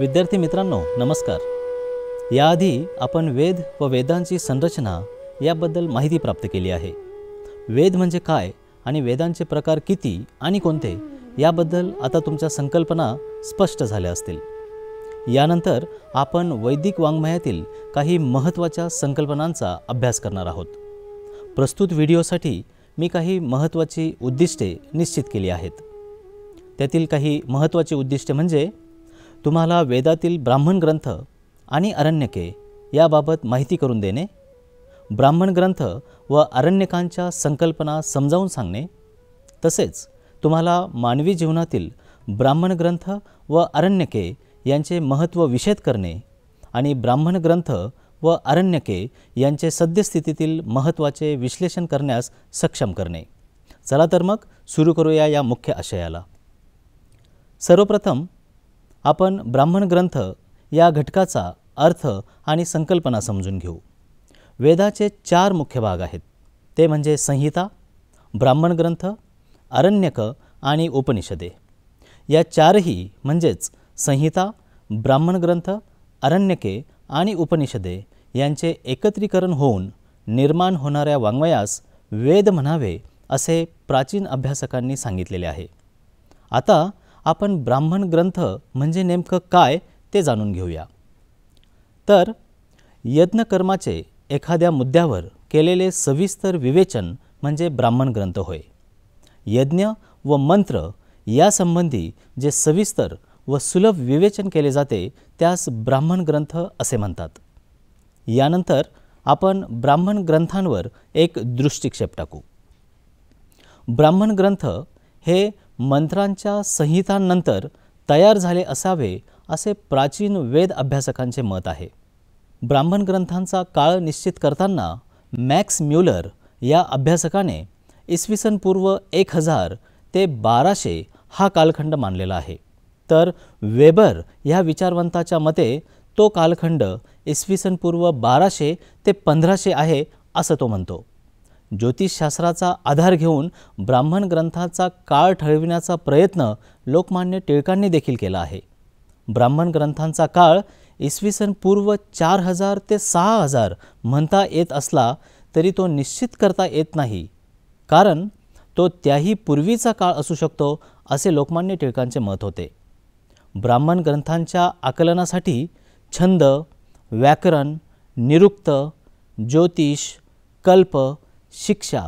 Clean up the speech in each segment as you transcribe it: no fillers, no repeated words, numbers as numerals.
विद्यार्थी मित्रांनो नमस्कार। याआधी आपण वेद व वेदांची संरचना याबद्दल माहिती प्राप्त केली आहे। वेद म्हणजे काय आणि वेदांचे प्रकार किती आणि कोणते याबद्दल आता तुमच्या संकल्पना स्पष्ट झाल्या असतील। यानंतर आपण वैदिक वाङ्मयातील काही महत्त्वाच्या संकल्पनांचा अभ्यास करणार आहोत। प्रस्तुत व्हिडिओसाठी मी काही महत्त्वाची उद्दिष्टे निश्चित केली आहेत। त्यातील काही महत्त्वाची उद्दिष्टे म्हणजे तुम्हाला वेदातील ब्राह्मण ग्रंथ आणि अरण्यके याबाबत माहिती करून देणे, ब्राह्मण ग्रंथ व अरण्यकांच्या संकल्पना समजावून सांगणे, तसेच तुम्हाला मानवी जीवनातील ब्राह्मण ग्रंथ व अरण्यके यांचे महत्त्व विशद करणे आणि ब्राह्मण ग्रंथ व अरण्यके यांचे सद्यस्थितीतील महत्त्वाचे विश्लेषण करण्यास सक्षम करणे। चला तर मग सुरू करूया या मुख्य आशयाला। सर्वप्रथम आपण ब्राह्मण ग्रंथ या घटकाचा अर्थ आणि संकल्पना समजून घेऊ। वेदाचे 4 मुख्य भाग आहेत, ते म्हणजे संहिता, ब्राह्मण ग्रंथ, अरण्यक आणि उपनिषदे। या चारही म्हणजेच संहिता, ब्राह्मण ग्रंथ, अरण्यके आणि उपनिषदे यांचे एकत्रीकरण होऊन निर्माण होणाऱ्या वाङ्मयास वेद म्हणावे असे प्राचीन अभ्यासकांनी सांगितलेले आहे। आता आपण ब्राह्मण ग्रंथ म्हणजे नेमकं काय ते जाणून घेऊया। तर यज्ञकर्माचे एखाद्या मुद्द्यावर केलेले सविस्तर विवेचन म्हणजे ब्राह्मण ग्रंथ होय। यज्ञ व मंत्र यासंबंधी जे सविस्तर व सुलभ विवेचन केले जाते त्यास ब्राह्मण ग्रंथ असे म्हणतात। यानंतर आपण ब्राह्मण ग्रंथांवर एक दृष्टिक्षेप टाकू। ब्राह्मण ग्रंथ हे मंत्रांच्या संहितांनंतर तयार झाले असावे असे प्राचीन वेद अभ्यासकांचे मत आहे। ब्राह्मण ग्रंथांचा काळ निश्चित करताना मॅक्स म्युलर या अभ्यासकाने इसवी सन पूर्व 1000 ते 1200 हा कालखंड मानलेला आहे, तर वेबर या विचारवंताच्या मते तो कालखंड इसवी सन पूर्व 1200 ते 1500 आहे असं तो म्हणतो। ज्योतिषशास्त्राचा आधार घेऊन ब्राह्मण ग्रंथाचा काळ ठरविण्याचा प्रयत्न लोकमान्य टिळकांनी देखील केला आहे। ब्राह्मण ग्रंथांचा काळ इसवी सन पूर्व 4000 ते 6000 म्हणता येत असला तरी तो निश्चित करता येत नाही, कारण तो त्याही पूर्वीचा काळ असू शकतो असे लोकमान्य टिळकांचे मत होते। ब्राह्मण ग्रंथांच्या आकलनासाठी छंद, व्याकरण, निरुक्त, ज्योतिष, कल्प, शिक्षा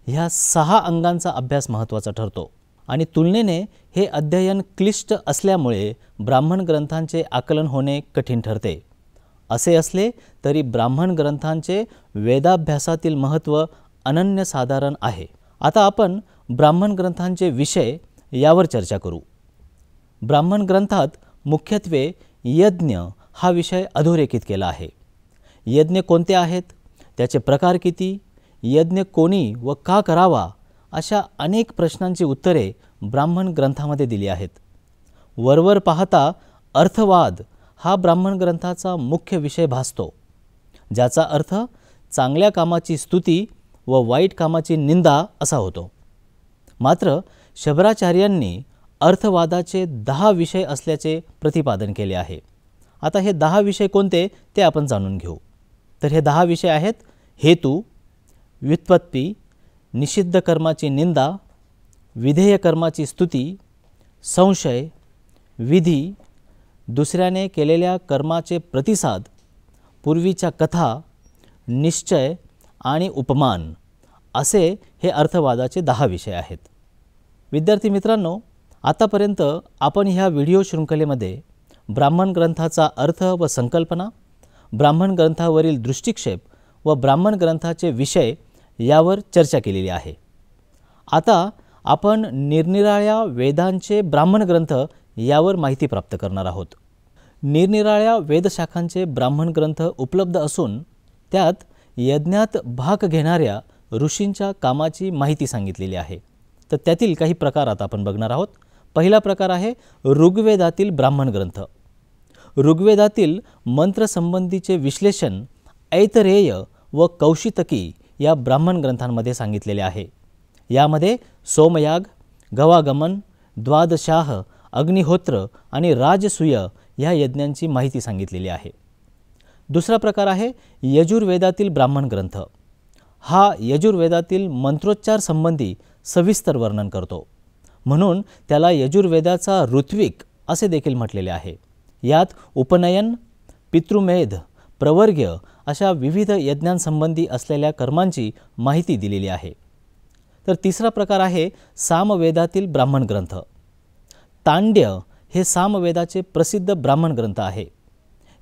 ह्या 6 अंगांचा अभ्यास महत्त्वाचा ठरतो आणि तुलनेने हे अध्ययन क्लिष्ट असल्यामुळे ब्राह्मण ग्रंथांचे आकलन होणे कठीण ठरते। असे असले तरी ब्राह्मण ग्रंथांचे वेदाभ्यासातील महत्त्व अनन्यसाधारण आहे। आता आपण ब्राह्मण ग्रंथांचे विषय यावर चर्चा करू। ब्राह्मण ग्रंथात मुख्यत्वे यज्ञ हा विषय अधोरेखित केला आहे। यज्ञ कोणते आहेत, त्याचे प्रकार किती, यज्ञ कोणी व का करावा अशा अनेक प्रश्नांची उत्तरे ब्राह्मण ग्रंथामध्ये दिली आहेत। वरवर पाहता अर्थवाद हा ब्राह्मण ग्रंथाचा मुख्य विषय भासतो, ज्याचा अर्थ चांगल्या कामाची स्तुती व वाईट कामाची निंदा असा होतो। मात्र शबराचार्यांनी अर्थवादाचे 10 विषय असल्याचे प्रतिपादन केले आहे। आता हे 10 विषय कोणते ते आपण जाणून घेऊ। तर हे 10 विषय आहेत हेतू, व्युत्पत्ती, निषिद्ध कर्माची निंदा, विधेय कर्माची स्तुती, संशय, विधी, दुसऱ्याने केलेल्या कर्माचे प्रतिसाद, पूर्वीच्या कथा, निश्चय आणि उपमान असे हे अर्थवादाचे 10 विषय आहेत। विद्यार्थी मित्रांनो, आतापर्यंत आपण ह्या व्हिडिओ शृंखलेमध्ये ब्राह्मण ग्रंथाचा अर्थ व संकल्पना, ब्राह्मण ग्रंथावरील दृष्टिक्षेप व ब्राह्मण ग्रंथाचे विषय यावर चर्चा केलेली आहे। आता आपण निरनिराळ्या वेदांचे ब्राह्मण ग्रंथ यावर माहिती प्राप्त करणार आहोत। निरनिराळ्या वेदशाखांचे ब्राह्मण ग्रंथ उपलब्ध असून त्यात यज्ञात भाग घेणाऱ्या ऋषींच्या कामाची माहिती सांगितलेली आहे। तर त्यातील काही प्रकार आता आपण बघणार आहोत। पहिला प्रकार आहे ऋग्वेदातील ब्राह्मण ग्रंथ। ऋग्वेदातील मंत्रसंबंधीचे विश्लेषण ऐतरेय व कौशितकी या ब्राह्मण ग्रंथांमध्ये सांगितलेले आहे। यामध्ये सोमयाग, गवागमन, द्वादशाह, अग्निहोत्र आणि राजसूय ह्या यज्ञांची माहिती सांगितलेली आहे. दुसरा प्रकार आहे यजुर्वेदातील ब्राह्मण ग्रंथ. हा यजुर्वेदातील मंत्रोच्चार संबंधी सविस्तर वर्णन करतो, म्हणून त्याला यजुर्वेदाचा ऋत्विक असे देखील म्हटलेले आहे. यात उपनयन, पितृमेध, प्रवर्ग्य अशा विविध यज्ञांसंबंधी असलेल्या कर्मांची माहिती दिलेली आहे. तर तिसरा प्रकार आहे सामवेदातील ब्राह्मण ग्रंथ. तांड्य हे सामवेदाचे प्रसिद्ध ब्राह्मण ग्रंथ आहे.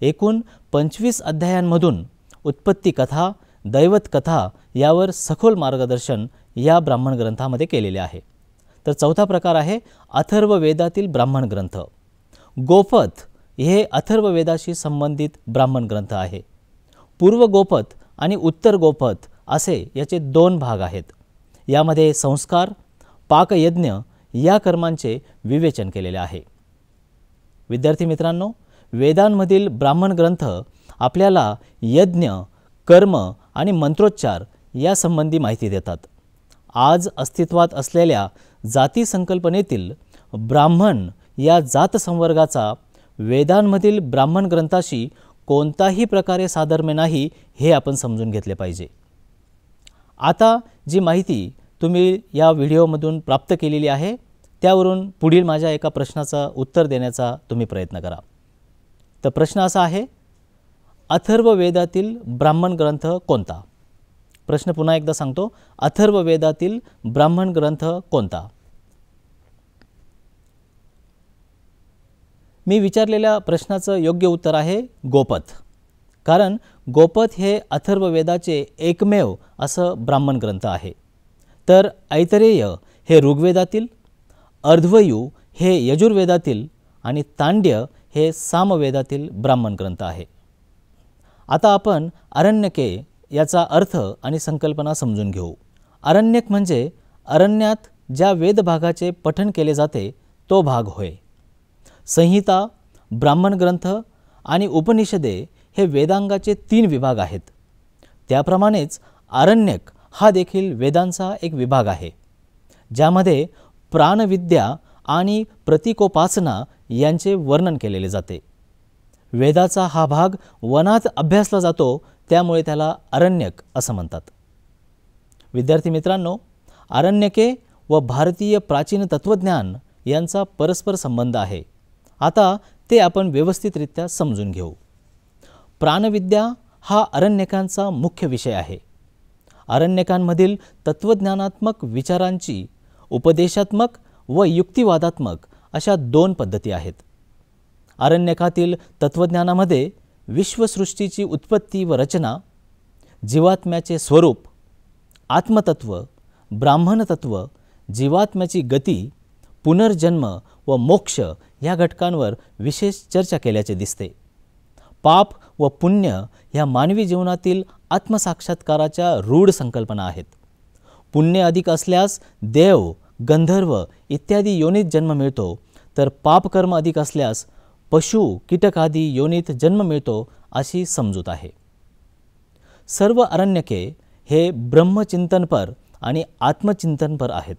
एकूण 25 अध्यायांमधून उत्पत्ती कथा, दैवत कथा यावर सखोल मार्गदर्शन या ब्राह्मण ग्रंथामध्ये केलेले आहे. तर चौथा प्रकार आहे अथर्ववेदातील ब्राह्मण ग्रंथ. गोपथ हे अथर्ववेदाशी संबंधित ब्राह्मण ग्रंथ आहे. पूर्व गोपथ आणि उत्तर गोपथ असे याचे 2 भाग आहेत. यामध्ये संस्कार, पाकयज्ञ या कर्मांचे विवेचन केलेले आहे. विद्यार्थी मित्रांनो, वेदांमधील ब्राह्मण ग्रंथ आपल्याला यज्ञ, कर्म आणि मंत्रोच्चार यासंबंधी माहिती देतात. आज अस्तित्वात असलेल्या जाती संकल्पनेतील ब्राह्मण या जातसंवर्गाचा वेदांमधील ब्राह्मण ग्रंथाशी कोणताही प्रकारे साधर्म्य नाही हे आपण समजून घेतले पाहिजे. आता जी माहिती तुम्ही या व्हिडिओमधून प्राप्त केलेली आहे त्यावरून पुढील माझ्या एका प्रश्नाचं उत्तर देण्याचा तुम्ही प्रयत्न करा. तर प्रश्न असा आहे, अथर्ववेदातील ब्राह्मण ग्रंथ कोणता? प्रश्न पुन्हा एकदा सांगतो, अथर्ववेदातील ब्राह्मण ग्रंथ कोणता? मी विचारलेल्या प्रश्नाचं योग्य उत्तर आहे गोपथ. कारण गोपथ हे अथर्ववेदाचे एकमेव असं ब्राह्मण ग्रंथ आहे. तर ऐतरेय हे ऋग्वेदातील, अर्ध्वयू हे यजुर्वेदातील आणि तांड्य हे सामवेदातील ब्राह्मण ग्रंथ आहे. आता आपण अरण्यके याचा अर्थ आणि संकल्पना समजून घेऊ. अरण्यक म्हणजे अरण्यात ज्या वेदभागाचे पठण केले जाते तो भाग होय. संहिता, ब्राह्मण ग्रंथ आणि उपनिषदे हे वेदांगाचे 3 विभाग आहेत. त्याप्रमाणेच आरण्यक हा देखील वेदांचा एक विभाग आहे, ज्यामध्ये प्राणविद्या आणि प्रतीकोपासना यांचे वर्णन केलेले जाते. वेदाचा हा भाग वनात अभ्यासला जातो, त्यामुळे त्याला अरण्यक असं म्हणतात. विद्यार्थी मित्रांनो, आरण्यके व भारतीय प्राचीन तत्त्वज्ञान यांचा परस्पर संबंध आहे. आता ते आपण व्यवस्थितरित्या समजून घेऊ. प्राणविद्या हा अरण्यकांचा मुख्य विषय आहे. अरण्यकांमधील तत्त्वज्ञानात्मक विचारांची उपदेशात्मक व युक्तिवादात्मक अशा 2 पद्धती आहेत. अरण्यकातील तत्त्वज्ञानामध्ये विश्वसृष्टीची उत्पत्ती व रचना, जीवात्म्याचे स्वरूप, आत्मतत्व, ब्राह्मणतत्व, जीवात्म्याची गती, पुनर्जन्म व मोक्ष या घटकांवर विशेष चर्चा केल्याचे दिसते. पाप व पुण्य ह्या मानवी जीवनातील आत्मसाक्षात्काराच्या रूढ संकल्पना आहेत. पुण्य अधिक असल्यास देव, गंधर्व इत्यादी योनीत जन्म मिळतो, तर पापकर्म अधिक असल्यास पशु, कीटकादी योनीत जन्म मिळतो अशी समजूत आहे. सर्व अरण्यके हे ब्रह्मचिंतनपर आणि आत्मचिंतनपर आहेत.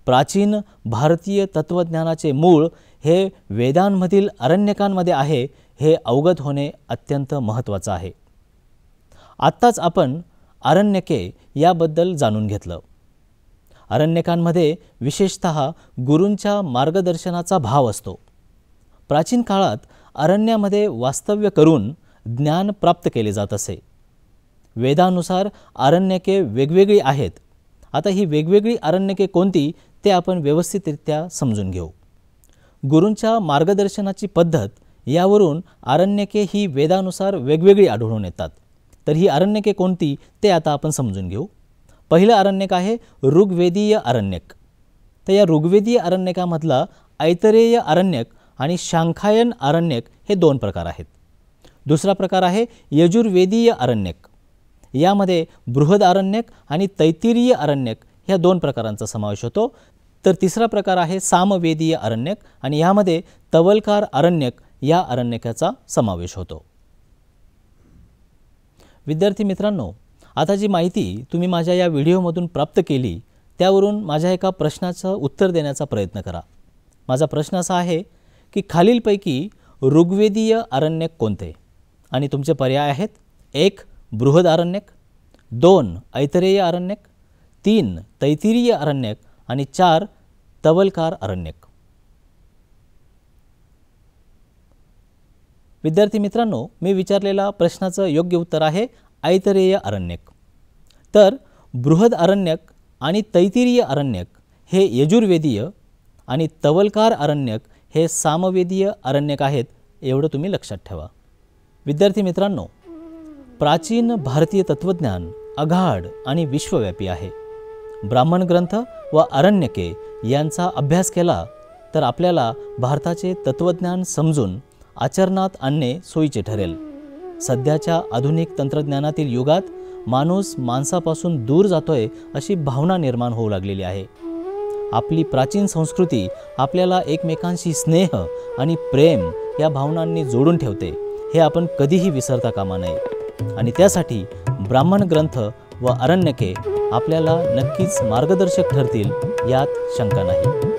प्राचीन भारतीय तत्त्वज्ञानाचे मूळ हे वेदांमधील अरण्यकांमध्ये आहे हे अवगत होणे अत्यंत महत्त्वाचं आहे. आत्ताच आपण अरण्यके याबद्दल जाणून घेतलं. अरण्यकांमध्ये विशेषतः गुरूंच्या मार्गदर्शनाचा भाव असतो. प्राचीन काळात अरण्यामध्ये वास्तव्य करून ज्ञान प्राप्त केले जात असे. वेदानुसार अरण्यके वेगवेगळी आहेत. आता ही वेगवेगळी अरण्यके कोणती ते आपण व्यवस्थितरित्या समजून घेऊ. गुरूंच्या मार्गदर्शनाची पद्धत यावरून अरण्यके ही वेदानुसार वेगवेगळी आढळून येतात. तर ही अरण्यके कोणती ते आता आपण समजून घेऊ. पहिलं अरण्यक आहे ऋग्वेदीय अरण्यक. तर या ऋग्वेदीय अरण्यकामधला ऐतरेय अरण्यक आणि शांखायन अरण्यक हे 2 प्रकार आहेत. दुसरा प्रकार आहे यजुर्वेदीय अरण्यक. यामध्ये बृहद अरण्यक आणि तैत्तिरीय अरण्यक ह्या 2 प्रकारांचा समावेश होतो. तर तिसरा प्रकार आहे सामवेदीय अरण्यक आणि यामध्ये तवलकार अरण्यक या अरण्यकाचा समावेश होतो. विद्यार्थी मित्रांनो, आता जी माहिती तुम्ही माझ्या या व्हिडिओमधून प्राप्त केली त्यावरून माझ्या एका प्रश्नाचं उत्तर देण्याचा प्रयत्न करा. माझा प्रश्न असा आहे की खालीलपैकी ऋग्वेदीय अरण्यक कोणते? आणि तुमचे पर्याय आहेत: 1 बृहद अरण्यक, 2 ऐतरेय अरण्यक, 3 तैत्तिरीय अरण्यक आणि 4 तवलकार अरण्यक. विद्यार्थी मित्रांनो, मी विचारलेल्या प्रश्नाचं योग्य उत्तर आहे ऐतरेय अरण्यक. तर बृहद अरण्यक आणि तैत्तिरीय अरण्यक हे यजुर्वेदीय आणि तवलकार अरण्यक हे सामवेदीय अरण्यक आहेत, एवढं तुम्ही लक्षात ठेवा. विद्यार्थी मित्रांनो, प्राचीन भारतीय तत्त्वज्ञान अगाढ आणि विश्वव्यापी आहे. ब्राह्मण ग्रंथ व अरण्यके यांचा अभ्यास केला तर आपल्याला भारताचे तत्त्वज्ञान समजून आचरणात आणणे सोयीचे ठरेल. सध्याच्या आधुनिक तंत्रज्ञानातील युगात माणूस माणसापासून दूर जातोय अशी भावना निर्माण होऊ लागलेली आहे. आपली प्राचीन संस्कृती आपल्याला एकमेकांशी स्नेह आणि प्रेम या भावनांनी जोडून ठेवते, हे आपण कधीही विसरता कामा नये. आणि त्यासाठी ब्राह्मण ग्रंथ व अरण्यके आपल्याला नक्कीच मार्गदर्शक ठरतील, यात शंका नाही.